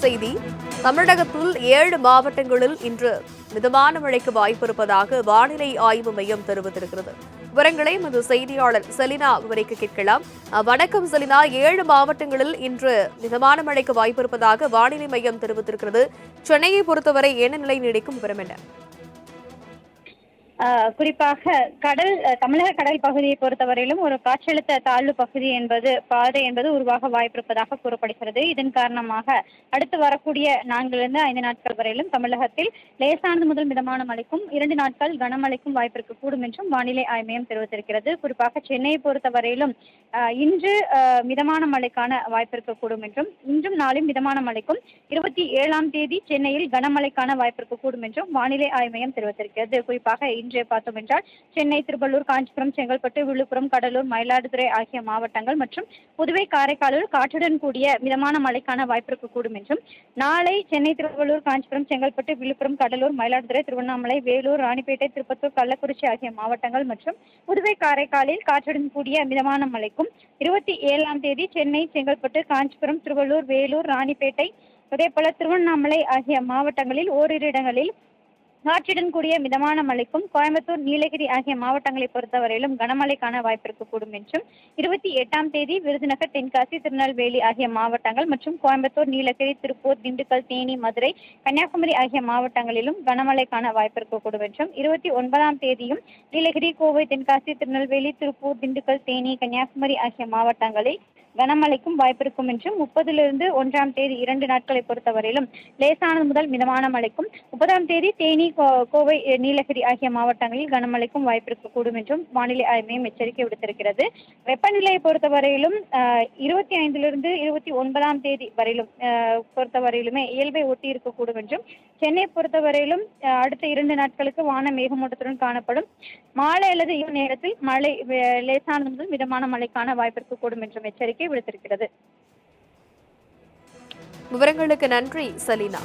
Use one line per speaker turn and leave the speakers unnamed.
செய்தி. தமிழகத்தில் 7 மாவட்டங்களில் இன்று மிதமான மழைக்கு வாய்ப்பிருப்பதாக வானிலை ஆய்வு மையம் தெரிவித்திருக்கிறது. விவரங்களை நமது செய்தியாளர் செலினா விவரிக்க கேட்கலாம். வணக்கம் செலினா. 7 மாவட்டங்களில் இன்று மிதமான மழைக்கு வாய்ப்பிருப்பதாக வானிலை மையம் தெரிவித்திருக்கிறது. சென்னையை பொறுத்தவரை என்ன நிலை நீடிக்கும்? விவரம் என்ன?
குறிப்பாக தமிழக கடல் பகுதியை பொறுத்தவரையிலும் ஒரு காற்றழுத்த தாழ்வு பகுதி பாதை என்பது உருவாக வாய்ப்பிருப்பதாக கூறப்படுகிறது. இதன் காரணமாக அடுத்து வரக்கூடிய 4 முதல் 5 நாட்கள் வரையிலும் தமிழகத்தில் லேசானது முதல் மிதமான மழைக்கும் 2 நாட்கள் கனமழைக்கும் வாய்ப்பிருக்கக்கூடும் என்றும் வானிலை ஆய்வு மையம் தெரிவித்திருக்கிறது. குறிப்பாக சென்னையை பொறுத்தவரையிலும் இன்று மிதமான மழைக்கான வாய்ப்பிருக்கக்கூடும் என்றும், இன்றும் நாளையும் மிதமான மழைக்கும் 27ஆம் தேதி சென்னையில் கனமழைக்கான வாய்ப்பிருக்கக்கூடும் என்றும் வானிலை ஆய்வு மையம் தெரிவித்திருக்கிறது. குறிப்பாக இன்றைய பார்த்தோம் என்றால் சென்னை, திருவள்ளூர், காஞ்சிபுரம், செங்கல்பட்டு, விழுப்புரம், கடலூர், மயிலாடுதுறை ஆகிய மாவட்டங்கள் மற்றும் புதுவை, காரைக்காலில் காற்றுடன் கூடிய மிதமான மழைக்கான வாய்ப்பிருக்கக்கூடும் என்றும், நாளை சென்னை, திருவள்ளூர், காஞ்சிபுரம், செங்கல்பட்டு, விழுப்புரம், கடலூர், மயிலாடுதுறை, திருவண்ணாமலை, வேலூர், ராணிப்பேட்டை, திருப்பத்தூர், கள்ளக்குறிச்சி ஆகிய மாவட்டங்கள் மற்றும் புதுவை, காரைக்காலில் காற்றுடன் கூடிய மிதமான மழைக்கும் 27ஆம் தேதி சென்னை, செங்கல்பட்டு, காஞ்சிபுரம், திருவள்ளூர், வேலூர், ராணிப்பேட்டை, அதேபோல திருவண்ணாமலை ஆகிய மாவட்டங்களில் ஓரிரு இடங்களில் காற்றுடன் கூடிய மிதமான மழைக்கும், கோயம்புத்தூர், நீலகிரி ஆகிய மாவட்டங்களை பொறுத்தவரையிலும் கனமழைக்கான வாய்ப்பிருக்கக்கூடும் என்றும், 28ஆம் தேதி விருதுநகர், தென்காசி, திருநெல்வேலி ஆகிய மாவட்டங்கள் மற்றும் கோயம்புத்தூர், நீலகிரி, திருப்பூர், திண்டுக்கல், தேனி, மதுரை, கன்னியாகுமரி ஆகிய மாவட்டங்களிலும் கனமழைக்கான வாய்ப்பிருக்கக்கூடும் என்றும், 29ஆம் தேதியும் நீலகிரி, கோவை, தென்காசி, திருநெல்வேலி, திருப்பூர், திண்டுக்கல், தேனி, கன்னியாகுமரி ஆகிய மாவட்டங்களில் கனமழைக்கும் வாய்ப்பிருக்கும் என்றும், 30லிருந்து 1ஆம் தேதி 2 நாட்களை பொறுத்தவரையிலும் லேசானது முதல் மிதமான மழைக்கும், 30ஆம் தேதி தேனி, கோவை, நீலகிரி ஆகிய மாவட்டங்களில் கனமழைக்கும் வாய்ப்பிருக்கக்கூடும் என்றும் வானிலை ஆய்வு மையம் எச்சரிக்கை விடுத்திருக்கிறது. வெப்பநிலையை பொறுத்தவரையிலும் 25லிருந்து 29ஆம் தேதி வரையிலும் பொறுத்தவரையிலுமே இயல்பை ஒட்டி இருக்கக்கூடும் என்றும், சென்னை பொறுத்தவரையிலும் அடுத்த 2 நாட்களுக்கு வான மேகமூட்டத்துடன் காணப்படும். மாலை அல்லது இரவு நேரத்தில் மழை லேசானது முதல் மிதமான மழைக்கான வாய்ப்பிருக்கக்கூடும் என்றும் எச்சரிக்கை விடுத்திருக்கிறது.
விவரங்களுக்கு நன்றி செலினா.